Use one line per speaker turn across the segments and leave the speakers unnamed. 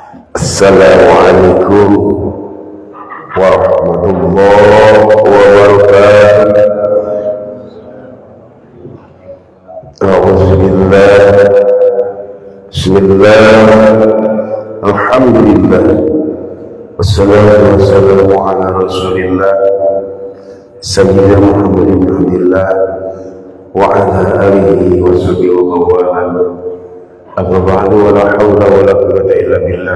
Assalamualaikum warahmatullahi wabarakatuh. A'udzubillah. Bismillah. Alhamdulillah. Wassalatu wassalamu ala Rasulillah Sayyidina Muhammad bin Abdillah wa ala alihi wa sahbihi wa man amma ba'du, wa la hawla wa la quwwata illa billah.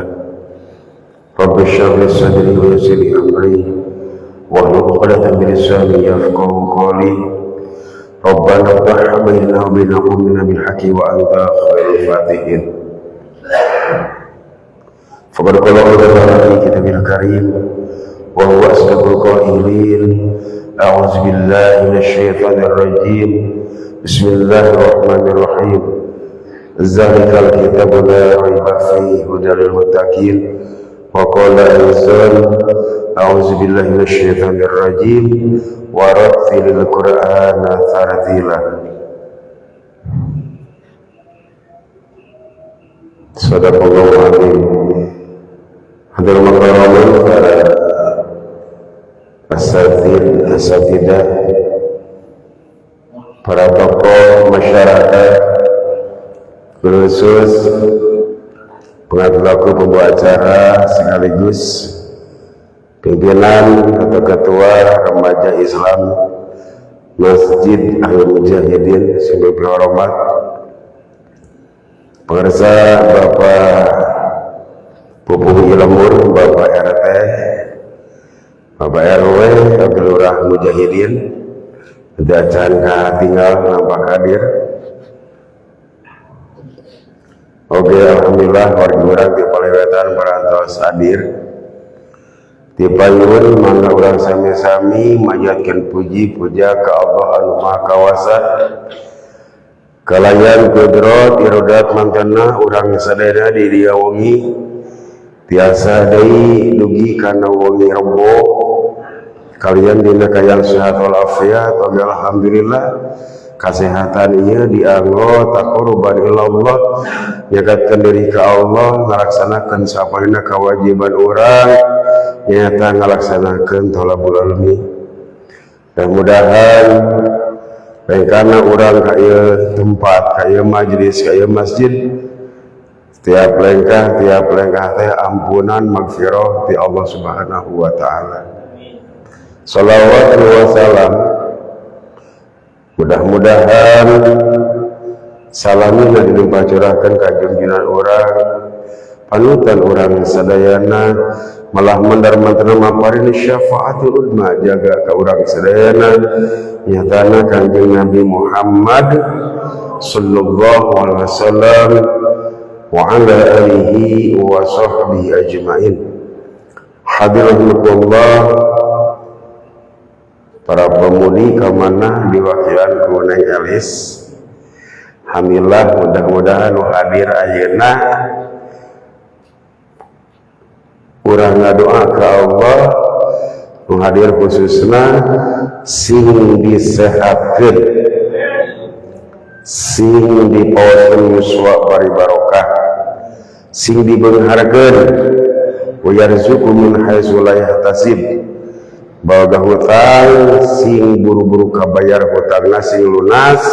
Rabbi shrah li sadri wa yassir li amri wahlul 'uqdatam min lisani yafqahu qawli. Rabbana iftah bainana wa baina qaumina bil haqqi wa anta khairul fatihin. Faqad qala Allah fi kitabil karim wa huwa asdaqul qailin. A'udzu billahi minasy syaithanir rajim. Bismillahirrahmanirrahim. Zalikal kitabu la raiba fihi hudal lil muttaqin. Wa qala aidan a'udzu billahi minasy syaithanir rajim wa rattilil qur'ana tartila. Sadaqallahu adzim. Hadir makramun para asatidah, para tokoh masyarakat, khusus pengatur pembawa acara sekaligus pimpinan atau ketua remaja Islam Masjid Ahlul Mujahidin sing hormat, pemirsa Bapak Pupuh Ilemur, Bapak RT, Bapak RW, Kelurah Mujahidin, dacan tinggal nampak hadir. Oke, alhamdulillah warga urang di palewetan parantos hadir. Di payun mangga urang sami-sami manjatkeun puji puja ka Allah anu Maha Kawasa. Kalayan kudrat irodat mantena urang sadaya di dieu wengi tiasa deui dugi kana wengi Rebo. Kalian dina kayang sehat walafiat, alhamdulillah. Kesehatan ieu dianggo taqarruban ilallah, nyagatkeun diri ka Allah, ngalaksanakeun sapanina kewajiban urang, nyata ngalaksanakeun thalabul ilmi. Mudah-mudahan rengkana urang ka ieu tempat, ka ieu majlis, ka ieu masjid, tiap lengkah teh ampunan magfirah ti Allah Subhanahu wa taala. Shalawat wa salam mudah-mudahan salamina dilimpah curahkan ka junjungan urang panutan urang sadayana malah mendar mantena maparin syafaatul udma jaga ka urang sadayana nyatana Kanjeng Nabi Muhammad sallallahu alaihi wasallam wa ala alihi wa sahbihi ajmain. Hadirullah para pemudi kamana diwakilan ku Neng Elis. Alhamdulillah, mudah-mudahan hadir ayeuna urang ngadoa ka Allah nu hadir khususna sing disehatkeun, sing dipawakeun yuswa bari barokah, sing dibeungharkeun wa yarzuqu min haitsu la yahtasib. Boga hutang sing buru-buru kabayar hutangna sing lunas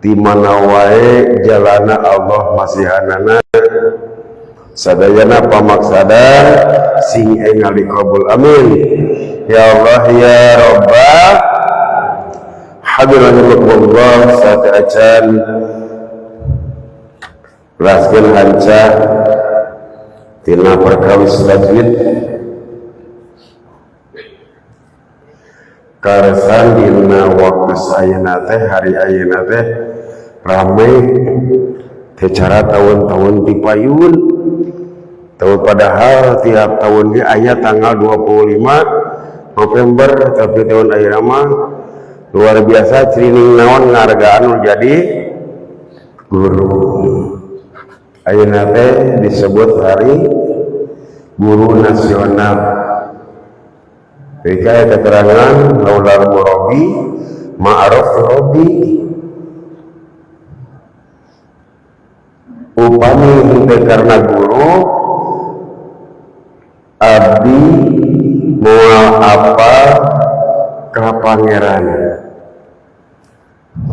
di mana wae jalana Allah masihanana sadayana pamaksada sing engal dikabul amin ya Allah ya Rabbah. Hadirullah saat acan laskeun hanca tina perkawis tajwid karesan dina waktu ayeuna teh hari ayeuna teh ramai teh cara tahun-tahun di payun tahun, padahal tiap tahun ge aya tanggal 25 November tapi tahun ayeuna mah luar biasa cirining naon ngargaan jadi guru. Ayeuna teh disebut hari guru nasional. Bika keterangan laular murabi ma'aruf robi upami henteu karena guru abdi moal apa ka pangeran.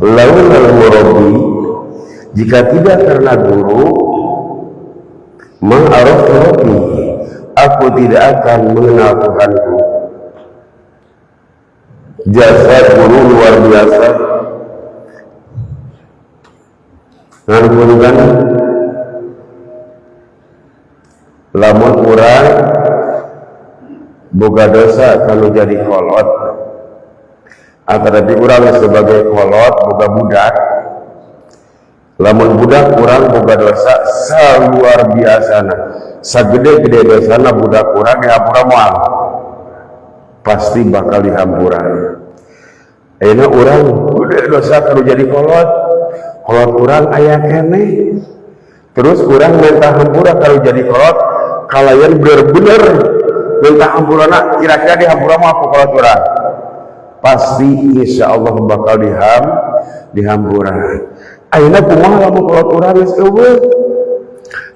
Laun al-murabbi, jika tidak karena guru, ma'araf rabbi, aku tidak akan mengenal Tuhanku. Jasa guru luar biasa. Ngampunkan lamun urang boga dosa kalau jadi kolot, atau urang sebagai kolot boga budak. Lamun budak urang boga dosa saluar biasana, sagede-gede dosana budak urang dihampura moal, pasti bakal dihampura. Ayeuna urang gede dosa kalau jadi kolot urang aya kene, terus urang minta hampura kalau jadi kolot, kalayan bener-bener minta hampurana, kira-kira dihampura mau apa kolot urang? Pasti insya Allah bakal dihampura. Ayeuna kumaha lamun kolot urang geus eueuh,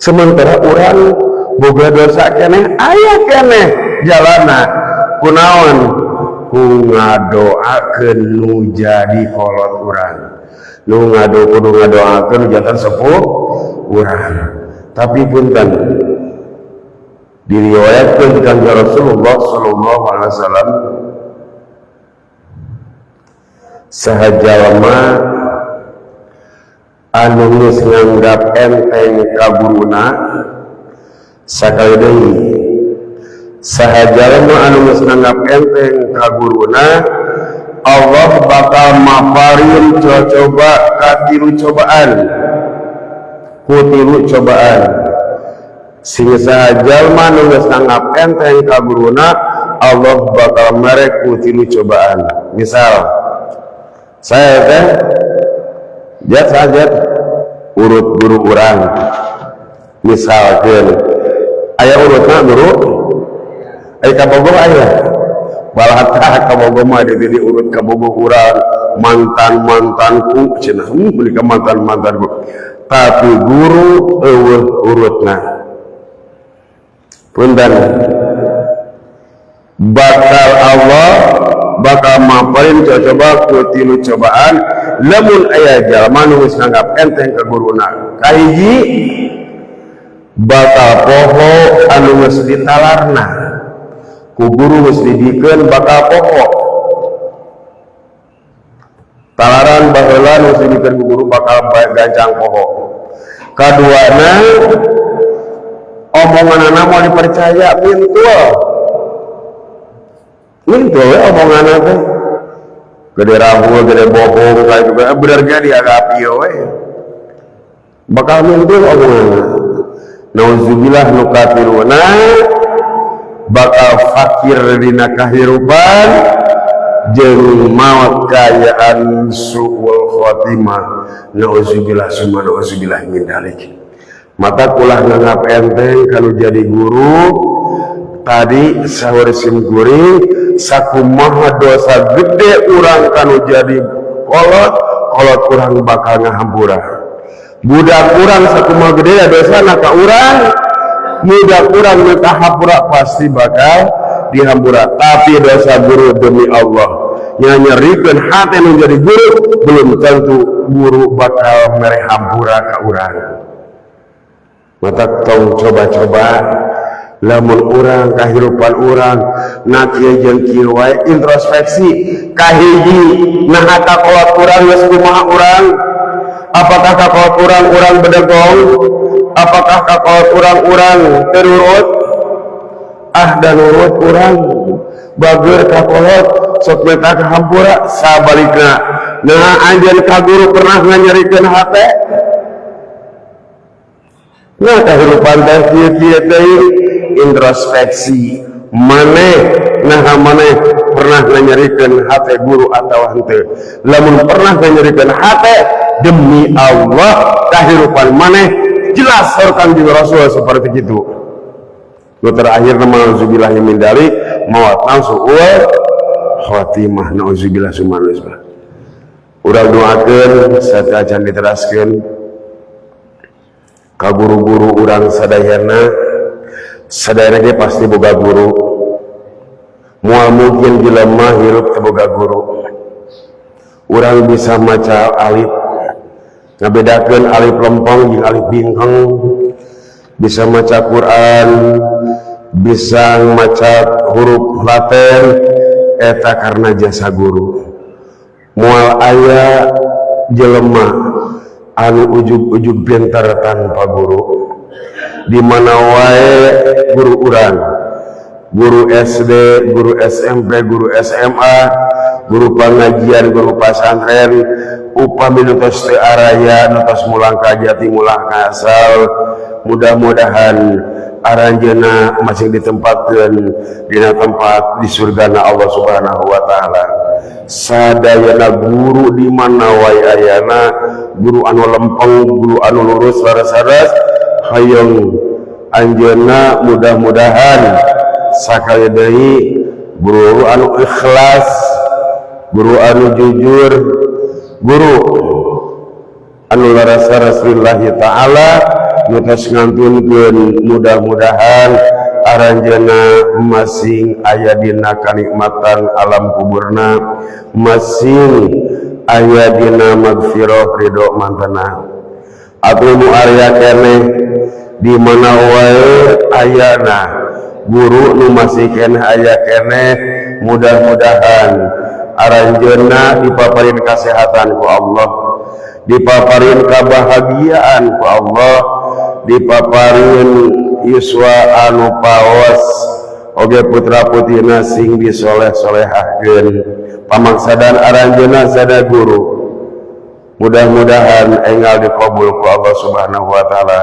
sementara urang boga dosa keneh aya keneh jalana kunaon, ku ngadoakeun nu jadi kolot urang, nu kudu ngadoakeun jantan sepuh urang. Tapi punten diriwayatkeun kan Rasulullah sallallahu alaihi wasallam, saha jalma anu geus nganggap enteng ka guruna, sakali deui saha jalma anu geus nganggap enteng ka guruna, Allah bakal maparin coba ka tilu cobaan, ku tilu cobaan. Sing saha jalma anu geus nganggap enteng ka guruna, Allah bakal merek ku tilu cobaan. Misal saya teh jat urut guru urang, misalkan aya urutna guru aya kabogoh aya balata kabogoh mah di urut kabogoh urang mantanku cenah beli ka mantanku, tapi guru eueuh urutna. Punten bakal Allah bakal maparin coba ku tilu cobaan lamun aya jalma nu geus nganggap enteng ka guruna. Kahiji bakal poho anu geus ditalarna ku guru geus didikeun bakal poho, talaran baheula nu geus didikeun ku guru bakal gancang poho. Kaduana omonganna mau dipercaya mintul we omonganna teh gede rahul gede bohong kayak juga benernya dihadapi we bakal mintul omonganna. Nauzubillah nu kafiruna bakal fakir dina kahirupan jeung maot kayaan suul khotimah. Nauzubillah summa nauzubillah min dalik. Maka kulah nganggap enteng kalau jadi guru tadi sahur simkuring sakumaha dosa gede urang kanu jadi kolot urang bakal ngahampura. Budak urang sakumaha gede dosa ka urang, budak urang minta hampura pasti bakal dihampura. Tapi dosa guru demi Allah nyanyerikeun hati nu jadi guru belum tentu guru bakal mere hampura ka urang. Mata tong coba-coba lamun urang kahirupan urang na kieu jeung kieu wae introspeksi kahiji naha ka kolot urang geus kumaha urang, apakah ka kolot urang bedegong, apakah ka kolot urang teu nurut, dan nurut urang bageur ka kolot sok meta ka hampura sabalikna. Nah anjeun ka guru pernah nganyerikeun hate. Nah kahirupan teh kieu-kieu deui introspeksi maneh pernah nganyerikeun hate guru atawa henteu. Lamun pernah nganyerikeun hate demi Allah kahirupan maneh jelas sorkan di Rasul seperti itu. Nu terakhir nauzubillah min dzalik maut suul khotimah. Nauzubillah summa nauzubillah. Urang doakeun sacan diteraskeun ka guru-guru urang sadayana sadaya ge pasti boga guru. Moal mungkin jelema hirup teu boga guru. Urang bisa maca alif, ngabedakeun alif lempeng jeung alif bingkeng, bisa maca Quran, bisa maca huruf Latin, eta karena jasa guru. Moal aya jelema anu ujug-ujug bentar tanpa guru, di mana wae guru urang, guru SD, guru SMP, guru SMA, guru pengajian, guru pesantren, upami nutos teu araya, nutos mulang ka jati, mulang ka asal, mudah-mudahan aranjeuna masih ditempatkeun dina tempat di surgana Allah Subhanahu wa taala. Sadayana guru di mana wae ayana, guru anu lempeng, guru anu lurus laras-laras, hayang anjeunna mudah-mudahan sakali deui guru anu ikhlas, guru anu jujur, guru anu laras-laras lillahi ta'ala, nutos ngantunkeun mudah-mudahan aranjeuna masing aya dina kanikmatan alam kuburna, masing aya dina magfirah ridho mantena. Atuh nu area keneh di mana wae ayana guru nu masih keneh aya keneh, mudah-mudahan aranjeuna dipaparin kesehatan ku Allah, dipaparin kebahagiaan ku Allah, dipaparin yuswa anu paos oge putra putrina sing disoleh-solehahkeun. Pamaksadan aranjeuna sada guru, mudah-mudahan enggal dikabul ku Allah Subhanahu wa taala.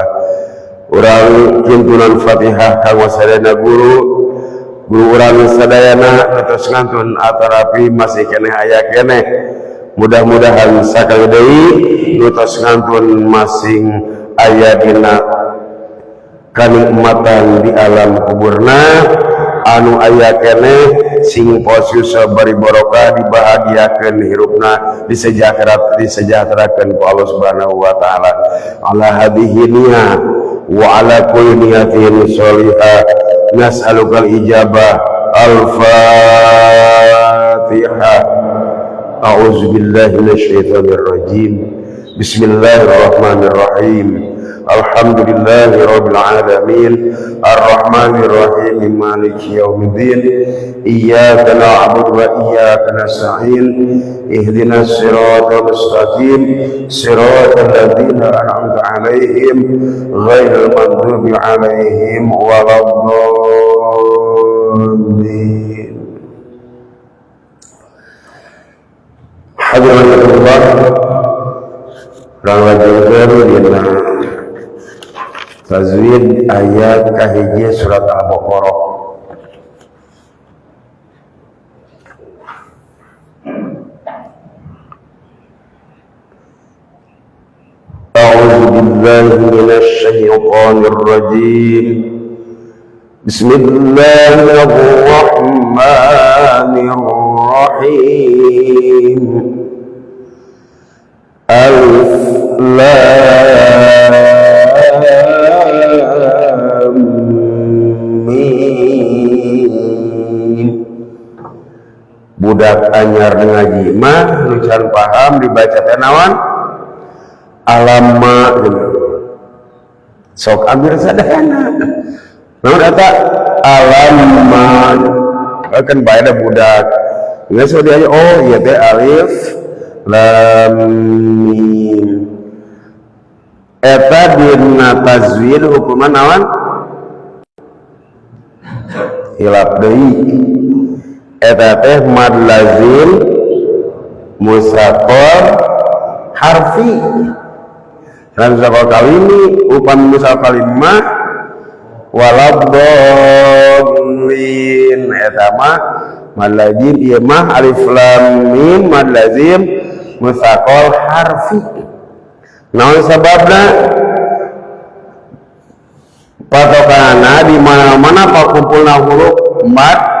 Urang kintunan Fatihah kanggo sadayana guru urang sadayana terus ngantun atarapi masih keneh aya keneh, mudah-mudahan sakali deui terus ngantun masing aya dina kanikmatan di alam kuburna, anu aya keneh sing posisi bari barokah, dibahagiakeun hirupna, disejahterakeun ku Allah Subhanahu wa taala. Ala hadhihi niyah wa ala kulli niyatin sholihah nas'alukal ijabah. Al-Fatihah. A'udzu billahi minasyaitonir rajim. Bismillahirrahmanirrahim. Alhamdulillahi rabbil alamin, arrahmanir rahim, maliki yaumiddin, iyyaka na'budu wa iyyaka nasta'in, ihdinas siratal mustaqim, siratal ladzina an'amta 'alaihim ghairil maghdubi 'alaihim waladdallin. Hadratatullah, rawajahkeun dina tajwid ayat kahiji surat Al-Baqarah. A'udzu billahi minasy syaithanir rajim. Bismillahirrahmanirrahim. Alif Lam budak anyar ngaji mah nu can paham dibaca teh naon alamma sok ambil sadayana naon eta alamma kan bae da budak geus dia oh ieu teh alif lam mim eta dina tajwid hukuman naon hilap deui. Eta teh mad lazim musaqqal harfi. Dalam musaqqal kalimi upami musaqqal kalimah waladdallin eta mah mad lazim ieu mah alif lam mim mad lazim musaqqal harfi. Naon sababna? Patokanna di mana-mana pakumpulna huruf mad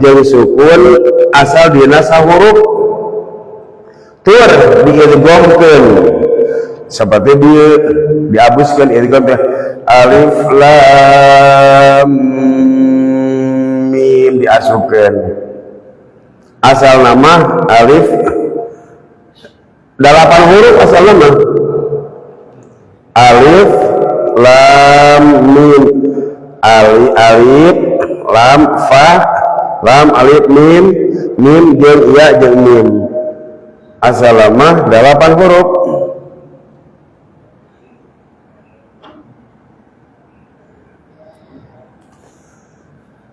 jeung sukun asal dina sahuruf tur diidghamkeun seperti diabuskeun idgham teh alif lam dimasukkan. Asal nama alif 8 huruf asal nama alif lam mim alif lam fa lam alif mim mim jeung ya jeung mim asal nama 8 huruf.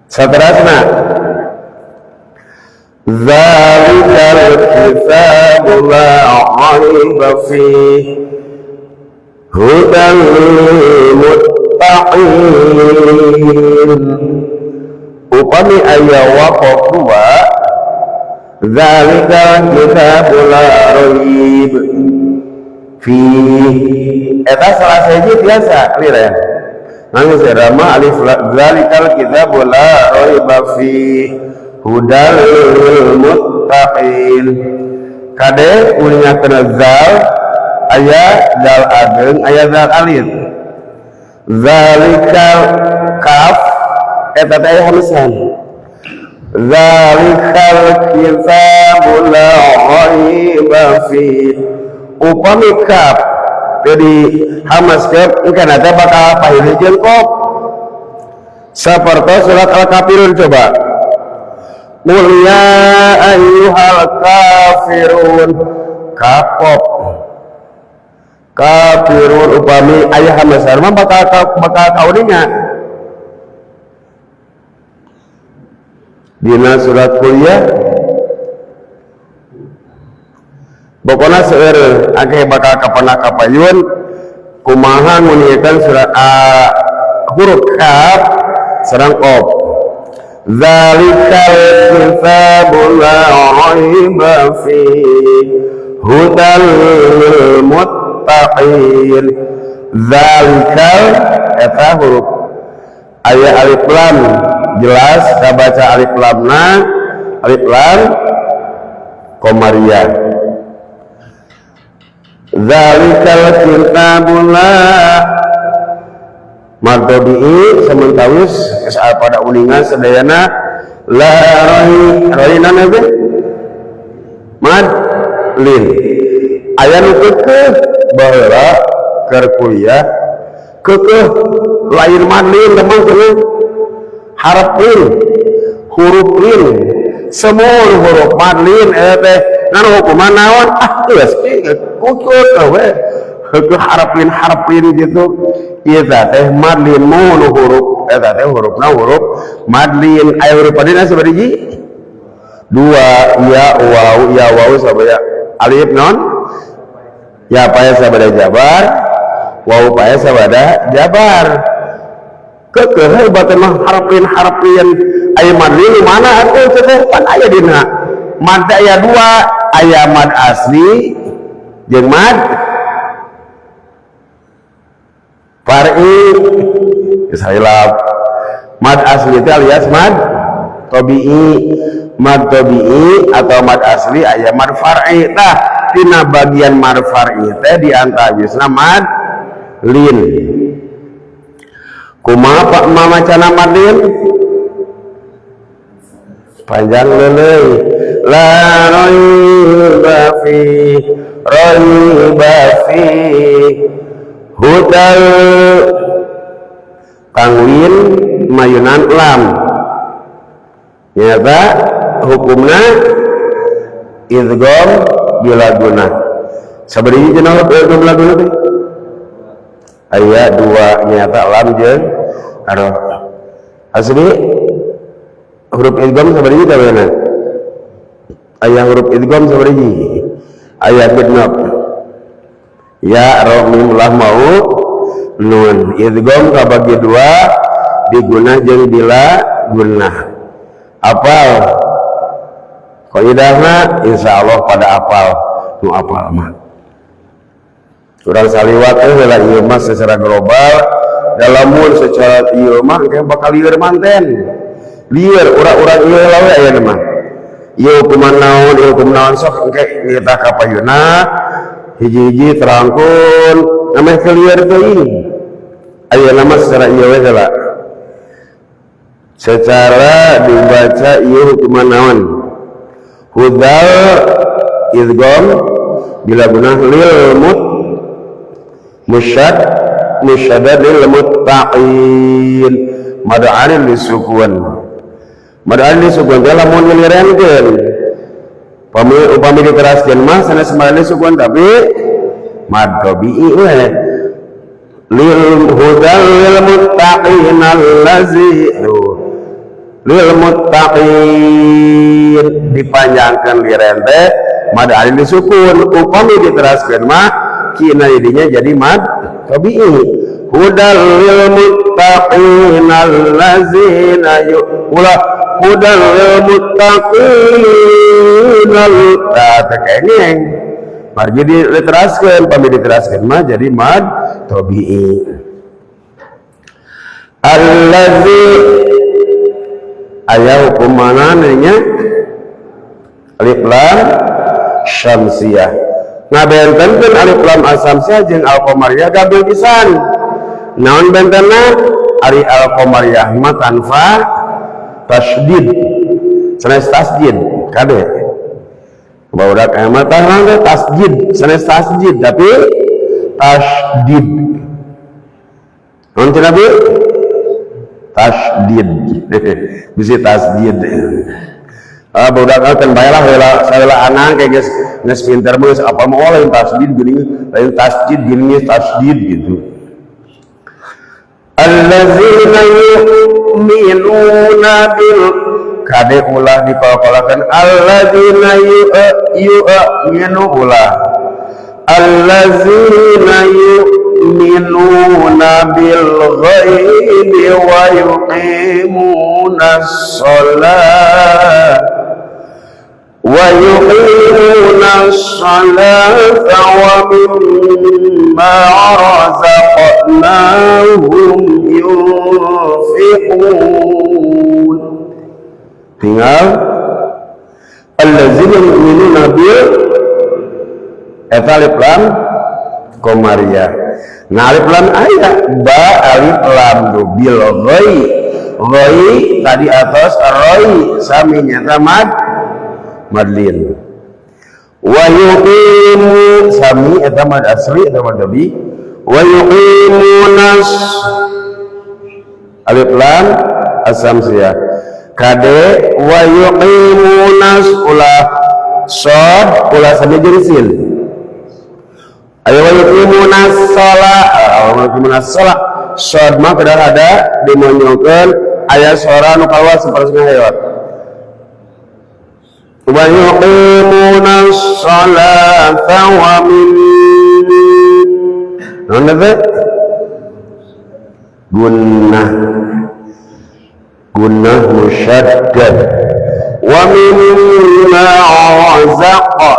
Saterasna zalikal kitabu la raiba fihi hudan lil muttaqin. Upami aya waqaf dua zalikal kitabu la raib fihi eta salah seji biasa clear ya. Nangis rama alif zalikal kitabu la raiba fihi hudal lil muttaqin. Kade ulinya kena zal aya zal adeung aya zal alif. Zalikal kaf eta teh hamisan. Zalikal kitabu la raiba fihi upami kaf jadi hamaskeun engkeun teh bakal pahili jeung kop sapertos surat al-kafirun coba qul ya ayyuhal kafirun kapop kafirun upami aya hamasar mah bakal kaudinya dina surat kuliah pokoknya seueur akeh bakal kapana kapayun kumaha ngunyikan surat huruf kaf sareng qaf zalikal kitabu la raiba fihi hudal lil muttaqin. Zalikal eta huruf aya alif lam jelas kabaca alif lamna alif lam komariah. Zalikal kitabu la madodi sementawis saat pada uningan sedayana la roina nabe mad lin aya nu keukeuh baheula keur kuliah keukeuh lain mad lin teman keukeuh harap lin huruf lin semua huruf mad lin teh ngan hukuman naon geus kukur we harapin gitu ieu teh madlin mun huruf eta teh hurufna huruf madlin aya huruf padina sabaraha dua ya waw sabaya alif non ya paya sabada jabar waw paya sabada jabar keukeuh bae mah harapin aya madlin mana atuh teh pan aya dina mad aya dua aya mad asli jeung mad far'i ishilaf. Mad asli itu alias mad tabi'i atau mad asli aya mad far'i tah tina bagian mad far'i teh diantawisna mad lin. Kumaha pak mamacana mad lin panjang leuleuy la raiba fi hudal tanwin mayunan lam nyata hukumna idgham bila guna sabari cenah idgham bila guna teh aya dua nyata lam jeung aro asli huruf idgham sabari teh beuna aya huruf idgham sabari aya genep ya ra mim lam mau nun idgham kabagi dua diguna jeung bila gunah apal qaidahna insyaallah pada apal nu apal mah urang saliwat heula ieu mah secara global dalamun secara ieu mah kayak bakal lieur manten lieur urang-urang ieu heula we aya mah ieu hukuman naon sok engke kita kapayuna hiji-hiji terangkun namanya clear teuing aya nama secara ieu we heula secara dibaca ieu hukuman naon hudal idgham bila gunah lil musyadad lil muttaqin mad'an lisukun lamun ngelirenkeun upami diteraskeun mah sanes mah lisukun tapi mad tabi'i we lil hudal lil muttaqin allazi lil muttaqin dipanjangkeun liren teh mad alif disukun upami diteraskeun mah kina didinya jadi mad tabi'i hudal lil muttaqin allazina hudal lil muttaqin takengeng margi diteraskeun upami diteraskeun mah jadi mad tabi'i allazi aya hukum mana nya alif lam syamsiyah ngabentenkeun alif lam asamsiyah jeung al-qamariyah gabil pisan naon bentenna ari al-qamariyah mah tanpa tasydid sanes tasydid kade barudak mah tanpa tasydid sanes tasydid tapi tasydid naon cenah bi tasydid bisa tasydid budak kan bayalah heula anak kayak geus pinter geus apa mau lain tasydid geuning lain tasydid geuning tasydid gitu allazina yu'minuna bil kade ulah dipalpalakeun allazina yu'minu ulah allazina yu'minuna bil ghaibi wa yuqimuna shalah ويقيمون الصلاة ومما رزقناهم ينفقون tinggal allazina yu'minuna bil eta alif lam qamariyah nah alif lam aya ba alif lam bil ghai tadi atas rai sami nyata madlin wa yuqimu sami eta mad asli eta mad tabi wa yuqimunas alif lam asamsiyah kade wa yuqimunas ulah shad ulah sami jeung sin ayo wa yuqimunas shalah shad mah kada ada dimonyokeun aya suara nu kaluar saperosna hayat wa yuqimuna sholata wa min gunnah musyaddad wa mimma razaqa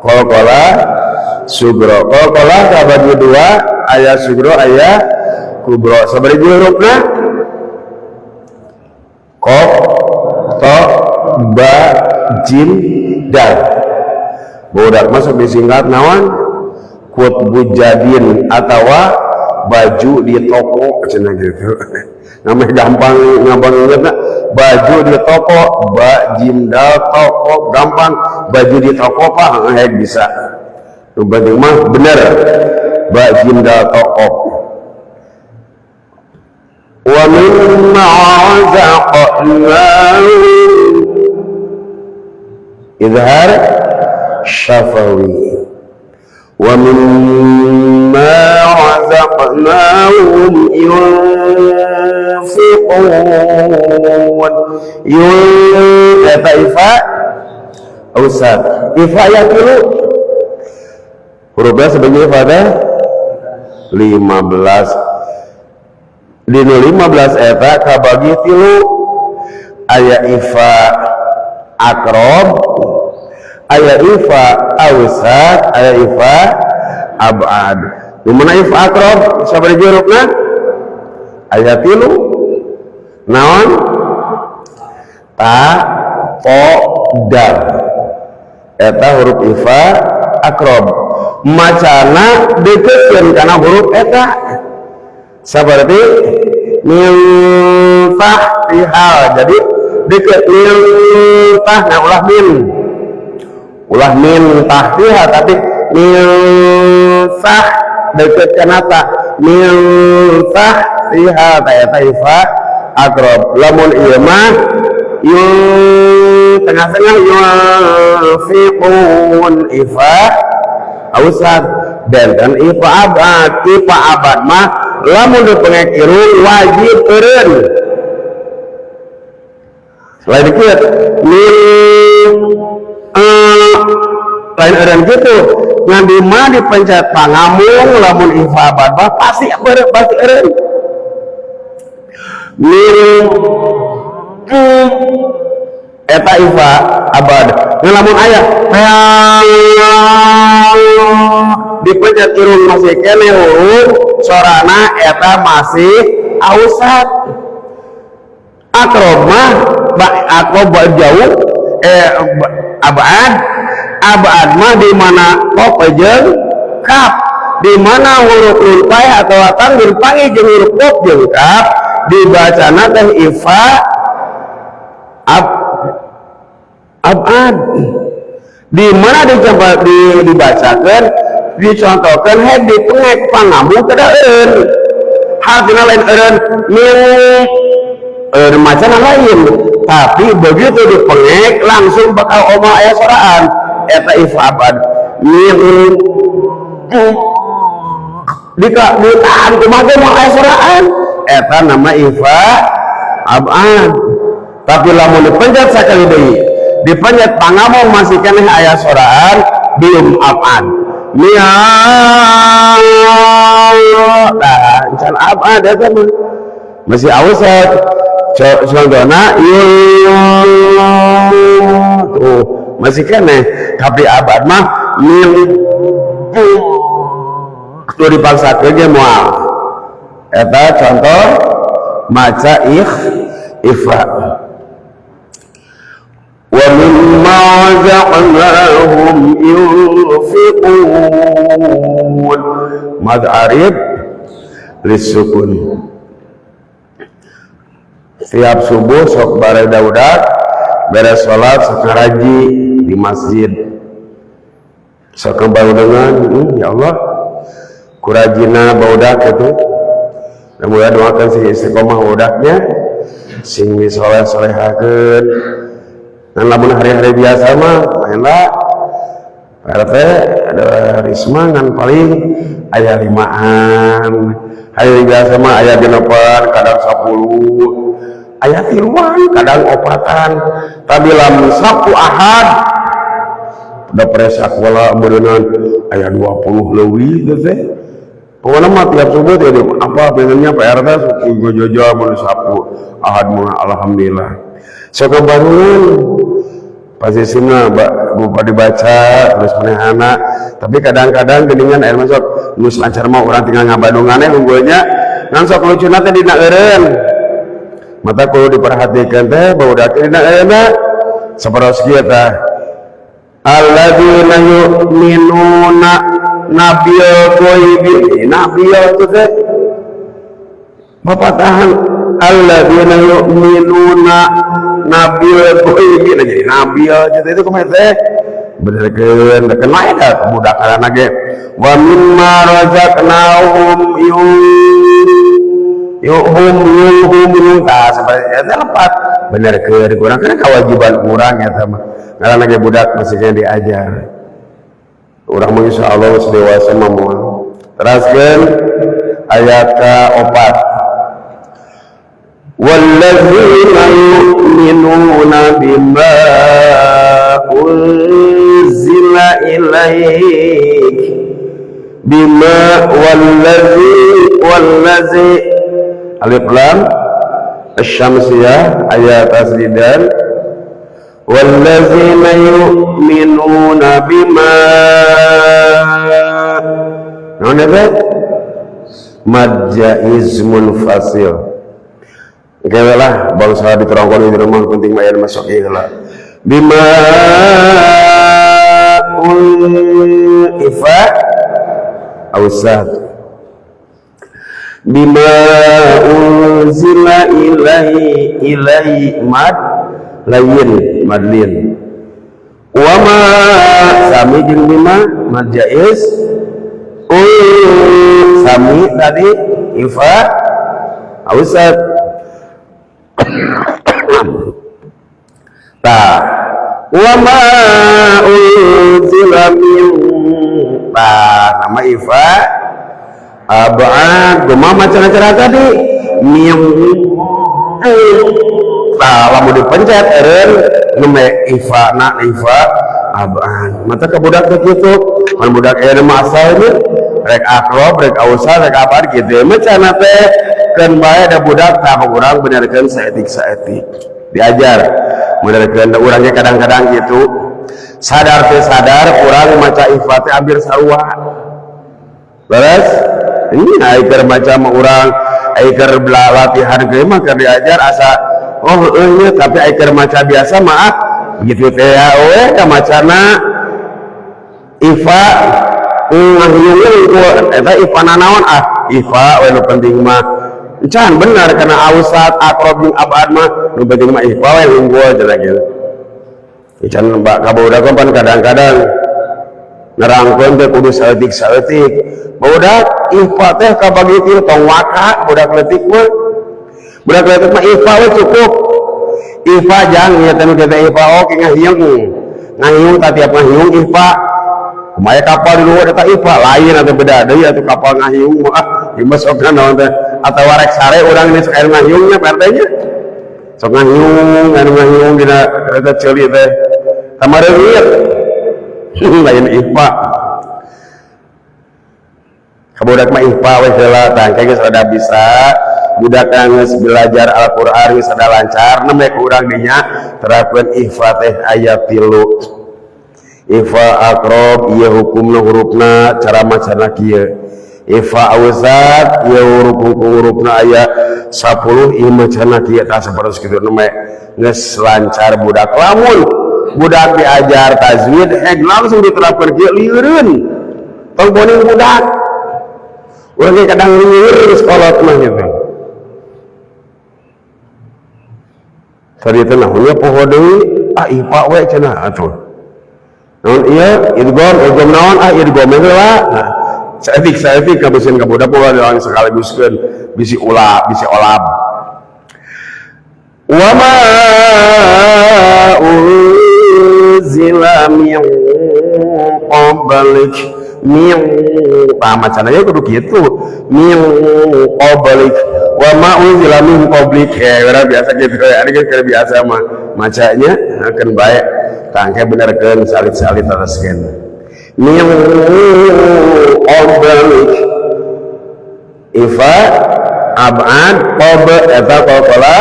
qalqala sugro qalqala kabagi dua aya sugro aya kubro sabari hurufna qaf ta ba jim dal budak masuk disingkat naon kutbu jadin atawa baju di toko cenah gitu namanya gampang ingetna baju di toko ba jim dal toko gampang baju di toko pak bisa nu penting mah bener ba jim dal toko wa mimma razaqnahum izhar syafawi wa mimma razaqnahum yunfiqun eta ifa ausat ifa ya dulu hurufnya sebagai pada 15 dino 15 eta kabagi tilu aya ifa akrob aya ifa ausat aya ifa abad dimana ifa akrob sabari hurufna aya tilu naon ta po dal eta huruf ifa akrob macana dekeun kana huruf eta saperti min fiha. Jadi deket miltah nah ulah min tahfiha tapi miltah deket kenata miltah fiha taifa akrab. Lamun ieu mah tengah-tengah yunfiqun ifa ausad dan ifa abad mah lamun dipengekirun wajib eureun. Selain itu lain eureun gitu ngan di mah dipencet pangamung lamun ifa abad mah pasti eureun. Eta ifa abad ngelamun ayah dipencet irung masih kene huruf sorana eta masih ausat. Akrob mah akrob jauh abad mah di mana kop jeung kap di mana huruf lurpai atau atang dipangi jeung huruf kop jeung kap dibacana teh ifa abad di mana dibacakan dicontohkan dipengek pangamung kedaeun hartina lain eureun macana lain tapi begitu dipengek langsung bakal omah aya soraan eta ifa abad ditahan kumaha mah aya soraan eta nama ifa abad. Tapi lamun dipencet sakali deui dipencet pangamung masih keneh aya soraan bium abad nah can abad eta mah masih ausat. Contohna tuh masih keneh tapi abad mah tuh dipaksakeun ge moal eta contoh maca ifa. Wa mimma razaqnahum yunfiqun mad arif lisukun. Setiap subuh sok bare daudak beres salat sok ngaraji di masjid sok barengan ya Allah kurajina baudak itu dan mudah doakan si istiqomah baudaknya sing soleh-solehakeun dan lamun hari-hari biasa mah mainlah RT ada risma ngan paling aya 5an hari biasa mah aya 8 kadang 10 aya 3 kadang 4 tapi lamun Sabtu Ahad udah presak wala berenang aya 20 leuwih teh pokoknya mah tiap subuh teh apa pengennya PRT suku jojo mun Sabtu Ahad mah alhamdulillah sok barengan pasti simna buka dibaca terus manehana tapi kadang-kadang geuningan air masuk geus lancar mah urang tinggal ngabadungannya unggulnya ngan sok lucuna teh dina eureun mata kudu diperhatikeun teh baudak dina eureunna saparos kieu tah alladzina yu'minuna nabiyul ghaibi nabiyul itu teh papatahan alladzina yu'minuna nabiyul ghaibi jadi nabiyul itu kumaha teh benerkeun da kan lain da kebudakan ge wa mimma razaqnahum yuhum tah seperti eta lepat benerkeun kurang kan kewajiban urang eta mah ngaranna ge budak masih diajar urang mah insyaallah dewasa mah moal teraskeun ayat ka-4 walladzina yu'minuna bima unzila ilaik bima wallazi alif lam asy-syamsiyah ayat tasdidan walladzina yu'minuna bima naon eta mad jaiz munfasil lah bangsa diterangkan di rumah penting bayar masuk lah bima ifa ausad bima unzila ilai mad lain madlin wa ma sami jeung bima mad jaiz sami tadi ifa ausat ta wa ma unzila min ta nama ifa abad gimana cara tadi min lamun dipencet eren neme ifa na ifa abad mata ke budak begitu mun budak ere masalnya rek akrob rek ausal rek abad gitu macana teh keun bae da budak tah urang benerkeun saetik diajar benerkeun urang ge kadang-kadang gitu sadar teh sadar urang maca ifa teh hampir sarua beres ini aiker macam urang aiker latihan ge mah keur diajar asa oh nya tapi aiker maca biasa mah gitu teh ya we ka macana ifa ngahiung eta ifa nanaon ifa we nu penting mah can benar karena ausat akrob jeung abad mah nu penting mah ifa we unggul cenah kitu can kabudak pan kadang-kadang nerangkeun teh kudu saeutik budak ifa teh kabagi ti tong waka budak leutik mah ifa we cukup ifa jang ieu teh nu kita ifa oke ngahiung tatiap ngahiung ifa kumaya kapal di luar eta ifa lain atuh beda deui atuh kapal ngahiung mah dimasukna naon teh atawa rek sare urang ini sekali ngahiungnya partenya sok ngahiung anu ngahiung dina eta ceuli teh tamareuit lain ifa kabudak mah ifa we heula tah geus rada bisa budak geus belajar Al-Qur'an geus rada lancar nembe urang dinya terapkeun ifa teh aya 3 ifa akrob ieu hukumna hurufna cara macana kieu ifa ausat ieu hurufna aya 10 ieu macana kieu tah sapertos kitu nembe geus lancar budak lamun budak diajar tajwid langsung diterapkeun kieu lieureun tong boning budak urang ge kadang lieur sekolot mah gitu sarita nahunya poho deui ifa we cenah atuh naon ieu idgham naon idgham heula nah saeutik kabeusieun ka budak poho urang sakalebuskeun bisi olab wa ma unzila min qablik min macananya kudu kitu min qablik wa ma unzila min qablik ya biasa gitu ya ini kan biasa mah macanya akan baik tangke benerkeun salit-salit teruskeun min qablik ifa abad qab eta qalqala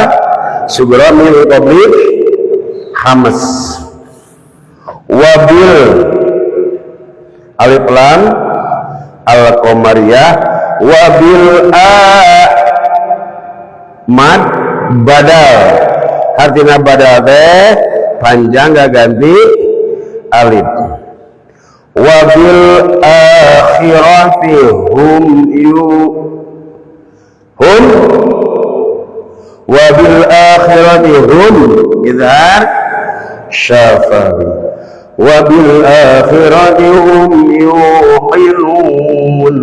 sugra min qablik hamas wabil alif lam al-qamariyah wabil mad badal artinya badal teh panjang gak ganti alif wabil akhirati hum wabil akhirati hum idhar syafawi wabil akhirati hum yuqinun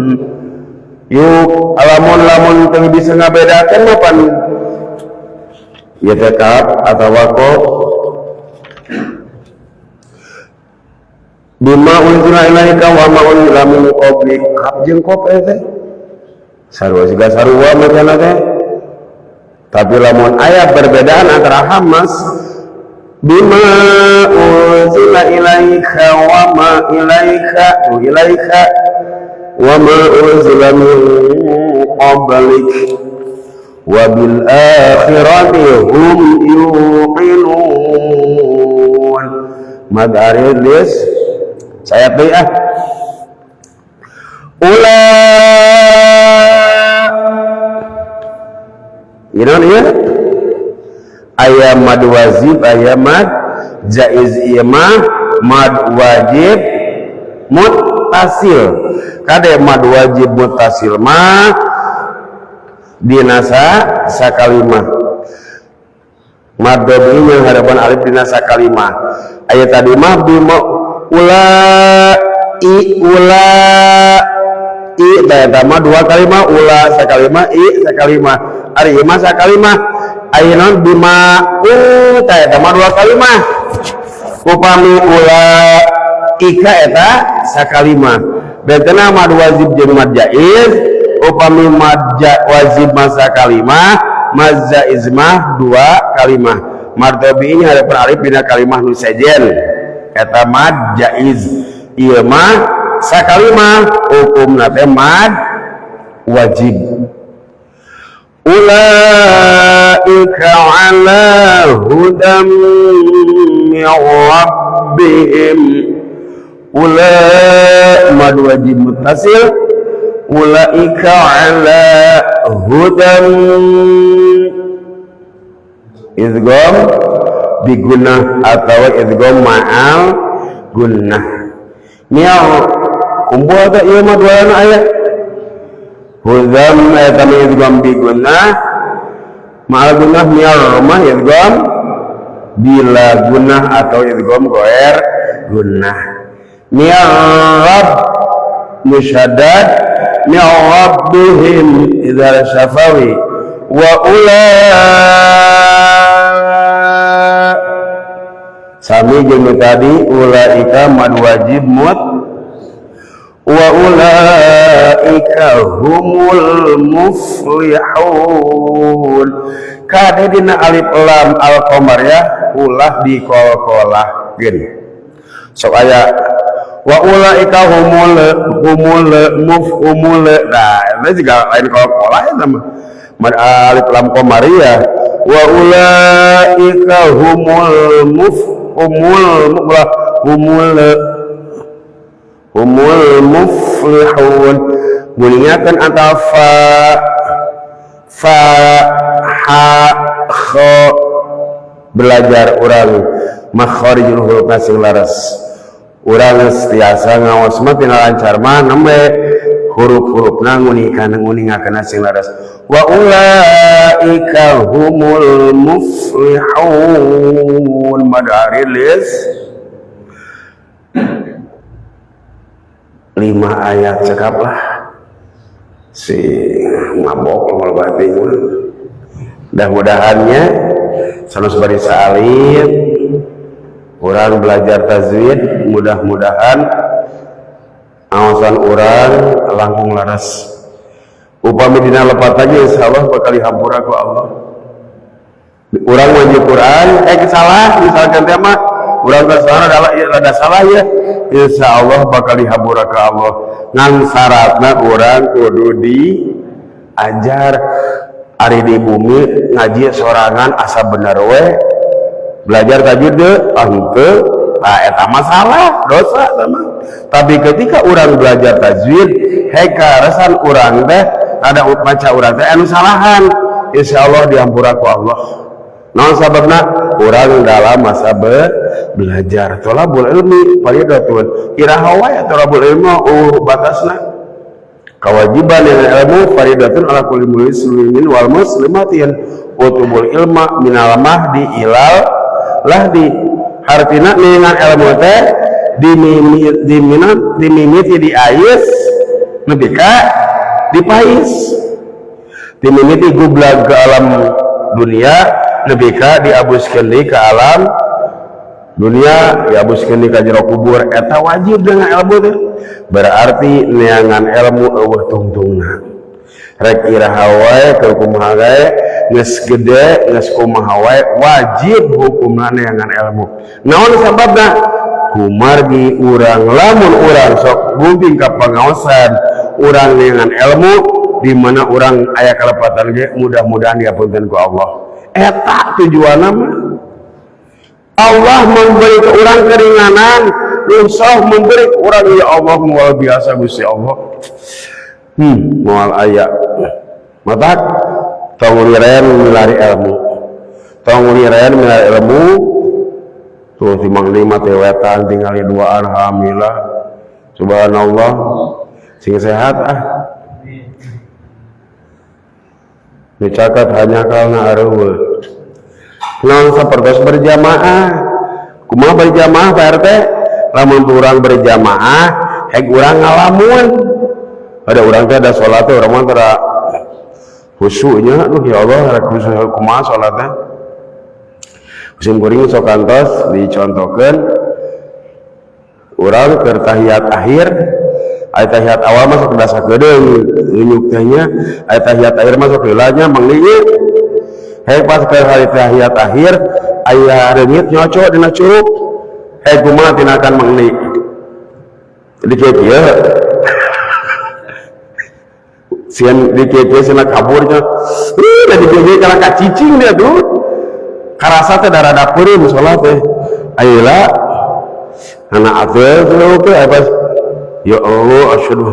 lamun teu bisa ngabedakeun mah pan ya tetap atau wako bima unzila ilaika wa ma unzila min qablik kap jeung kop teh sarua juga sarua macana teh tapi lamun aya perbedaan antara hamas bima unzila ilaika wa ma ilaika wa ma unzila min qablik wa bil akhirati hum yuqinun madaris saya beli ya aya mad wajib aya mad jaiz ieu mah mad wajib muttasil kade mad wajib muttasil mah dinasa sakalimah. Mad dhabi yang hadapan alif dinasa kalimah. Ayat tadi mah bima ula i tama dua kalimah ula sakalimah i sakalimah ari ima sakalimah ayeuna bima tama dua kalimah upami ula ika eta sakalimah dan mad wajib jeung mad jaiz upami mad wajib masa kalimah mad jaiz mah dua kalimah mad dhabi nya hadapan alif dina kalimah nu sejen eta mad jaiz ieu mah sakalimah hukumna teh mad wajib. Ulaika ala hudam min rabbihim mad wajib muttasil ulaika ala hudam idgham bigunnah atau idgham ma'al gunnah miau kumpul tak iya mah dua ayat hudam ayat kami idgham bigunnah ma'al gunnah miau mah idgham bila gunnah atau idgham ghair gunnah mi'rab musyaddad mi'rabbihim idza syafawi wa sami jeung tadi ulaika mad wajib mut wa ulaika humul muflihun kade dina alif lam al qamar ya ulah dikolkolah gini sok aya wa ulaika humul nah itu juga lain kolkolah ya sama mad alif lam qamar ya wa ulaika humul muflihun bunyikan antara fa ha kha belajar urang makharijul huruf sing laras urang tiasa ngaos mah tina lancar mah nembe huruf-hurufna nguningakeun sing laras wa ulaika humul muflihun madarilis 5 ayat cekap lah si mabok mal bating mudah-mudahannya sanes bari salib urang belajar tajwid mudah-mudahan awasan urang langkung laras upami dina lepat aja insyaallah bakal dihampura ku Allah urang wajib Quran salah misalkan tema urang rada salah ya insyaallah bakal dihampura ka Allah ngan syaratna urang kudu diajar ari di bumi ngaji sorangan asa bener we belajar tajwid teu henteu eta masalah dosa sama tapi ketika urang belajar tajwid hekaresan urang teh ada maca urang teh anu salahan insyaallah diampura ku Allah naon sababna urang dalam masa belajar thalabul ilmi faridatun iraha wae thalabul ilmi batasna kewajiban yang ilmu faridatun ala kulli muslimin wal muslimatin utubul ilma minal mahdi ilal lahdi hartina dengan ilmu teh dimimiti di ais nepi ka dipais dimimiti gublag ke alam dunia nepi ka diabuskeun deui ka alam dunia diabuskeun deui ka jero kubur eta wajib dengan ilmu teh berarti neangan ilmu eueuh tungtungna rek iraha wae ke kumaha gae geus gede geus kumaha wae wajib hukumna neangan ilmu naon sababna kumargi urang lamun urang sok gumping ka pangaosan urang neangan ilmu di mana urang aya kalepatan ge mudah-mudahan diapunten ku Allah eta tujuanna mah Allah memberi ke urang keringanan insya memberi ke urang ya Allah luar biasa Gusti Allah moal aya matak tong lirean milari ilmu tuh timang 5 tewetan tinggali 2 alhamdulillah subhanallah sing sehat dicatat hanya karena areuweul non sapertos berjamaah kumaha berjamaah Pak RT lamun urang berjamaah heg urang ngalamun ada urang teh ada salat teh urang mah tara khusyuknya aduh ya Allah rek khusyuk kumaha salatna musim kuring sok kantos dicontohkeun urang keur tahiyat akhir aya tahiyat awal masuk dasa gedeung nyuk teh nya aya tahiyat akhir masuk heulanya manglieu heh pas ke hari tahiyat akhir aya reungit nyocok dina curug heh kumaha tinakan mangli di kieu sieun di kieu cenah kaburnya da di kieu kana kacicing dia tuh karasa teh darada peureum salat teh ayeuna anak atul tuh apa ya Allah asyhadu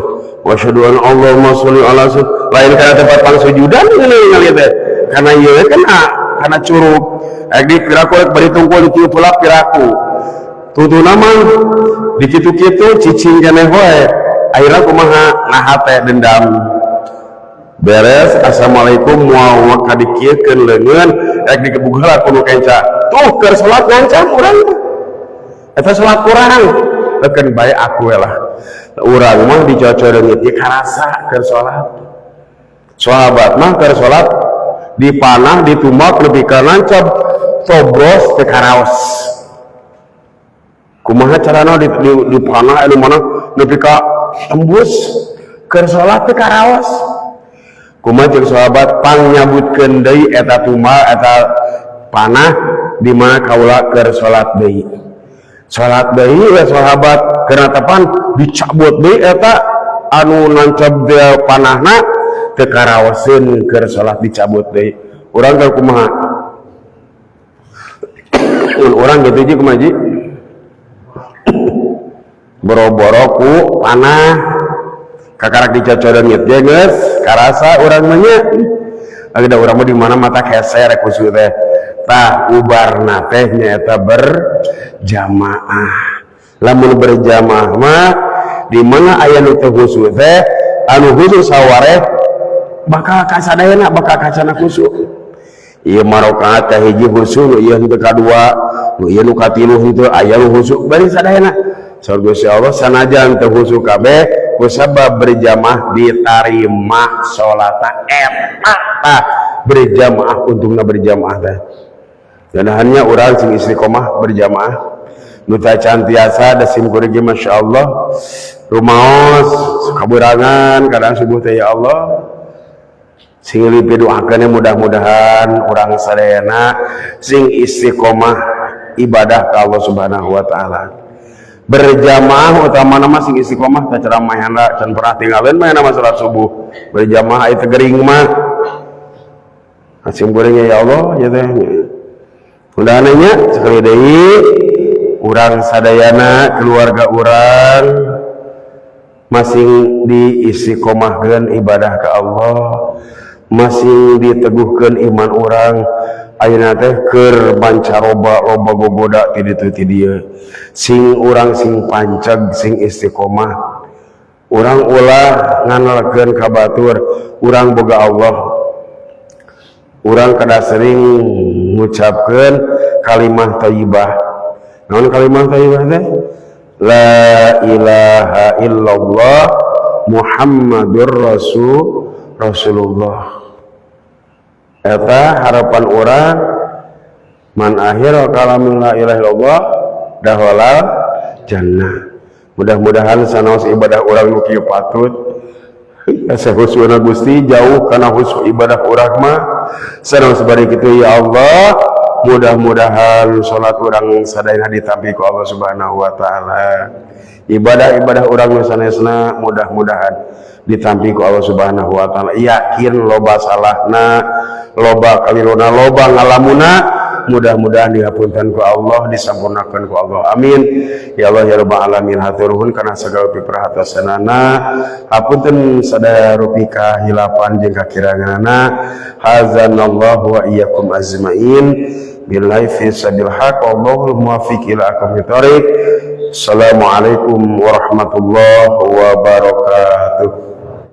wa asyhadu anna Allahumma sholli ala lain kana tempat pangsujudan ningali teh karena ieu kana curug di piraku rek bari tungkul dieu pula piraku tutuna mah di kitu-kitu cicing keneh wae akhirna kumaha naha teh dendam beres assalamualaikum moal kadikiekeun leungeun rek dikebugeula kudu kenca tuh keur salat ngancam urang eta salat kurang teukeun bae aku we lah urang mah dicocoreun ieu karasa keur salat sahabat mah keur salat dipanah ditumbak lebih ka nancab sobros teh karaos kumaha carana dipanah anu mana nepi ka tembus keur salat teh karaos kumaha jeung sahabat pangyabutkeun deui eta tumbal eta panah di mana kaula keur salat deui ya sahabat keur tepan dicabut deui eta anu nancab dia panahna teu karaoseun keur salat dicabut deui urang teh kumaha urang kitu ji kumaha ji boro-boro ku panah kakarak dicocoreun ieu geus karasa urang mah nya ada urang mah di mana mata keser kusu teh tah ubarna teh nyaeta berjamaah lamun berjamaah mah di mana aya nu teu khusyuk teh anu khusyuk sawareh bakal kasadayana bakal kacana khusyuk ieu marokaat teh hiji khusyuk ieu nu kadua ieu nu katilu itu aya nu khusyuk bari sadayana saur Gusti Allah sanajan teu khusyuk kabeh kusabab berjamaah diterima salatna eta tah berjamaah untungna berjamaah teh dan hanya urang sing istiqomah berjamaah nu teh cantiasa da sim kuring masyaallah rumaos kaburangan kadang subuh teh ya Allah sing lipi doakeun mudah-mudahan urang sadayana sing istiqomah ibadah ka Allah Subhanahu wa taala berjamaah utamana mah sing istiqomah teh ceramahna can pernah tinggalin mah nama salat subuh berjamaah itu gering mah sim kuring ya Allah ya teh mudah-mudahan nya sekali deui urang sadayana keluarga urang masing diistiqomahkeun ibadah ka Allah masing diteguhkeun iman urang ayeuna teh keur pancaroba loba gogoda ti ditu ti dieu sing urang sing panceg sing istiqomah urang ulah nganalkeun ka batur urang boga Allah urang kada sering ngucapkeun kalimah thayyibah naon kalimah thayyibah teh la ilaha illallah Muhammadur Rasulullah eta harapan urang man akhir kalamin la ilaha illallah daholal jannah mudah-mudahan sanaos ibadah urang nu kieu patut asa husuna Gusti jauh kana husu ibadah urang mah sanaos bari kitu ya Allah mudah-mudahan salat urang sadayana ditampi ku Allah Subhanahu wa taala ibadah-ibadah urang nu sanesna mudah-mudahan ditampi ku Allah Subhanahu wa taala yakin loba salahna loba kaliruna loba ngalamuna mudah-mudahan dihapunten ku Allah disampurnakeun ku Allah amin ya Allah ya rabbal alamin hatur nuhun kana sagala piparatosanana hapunten sadaya rupika hilapan jeung kakiranganana hazanallahu wa iyyakum ajmain billahi fi sabil haq wallahul muwaffiq ila aqwamit thoriq assalamualaikum warahmatullahi wabarakatuh.